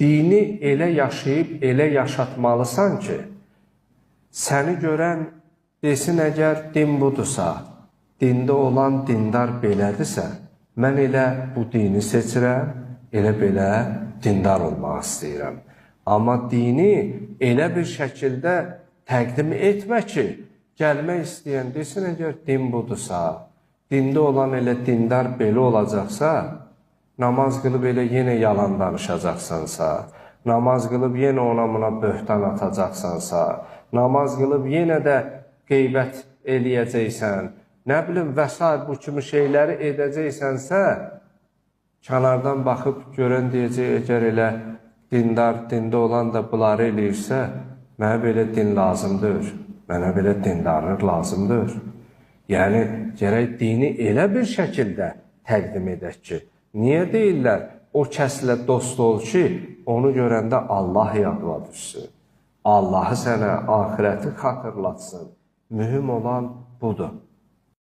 dini elə yaşayıb, elə yaşatmalısan ki, səni görən desin, əgər din budursa, dində olan dindar belədirsə, mən elə bu dini seçirəm, elə belə dindar olmaq istəyirəm. Amma dini elə bir şəkildə təqdim etmə ki, gəlmək istəyən desin, əgər din budursa, dində olan elə dindar belə olacaqsa, namaz qılıb elə yenə yalan danışacaqsansa, namaz qılıb yenə ona buna böhtan atacaqsansa, namaz qılıb yenə də qeybət eləyəcəksən, nə bilim, və s. bu kimi şeyləri edəcəksənsə, kənardan baxıb görən deyəcək, əgər elə dindar, dində olan da bunları eləyirsə, mənə belə din lazımdır, mənə belə dindarlıq lazımdır. Yəni, gərək dini elə bir şəkildə təqdim edək ki, niyə deyirlər, o kəslə dost ol ki, onu görəndə Allah yadına düşsün. Allahı sənə, ahirəti xatırlatsın. Mühüm olan budur.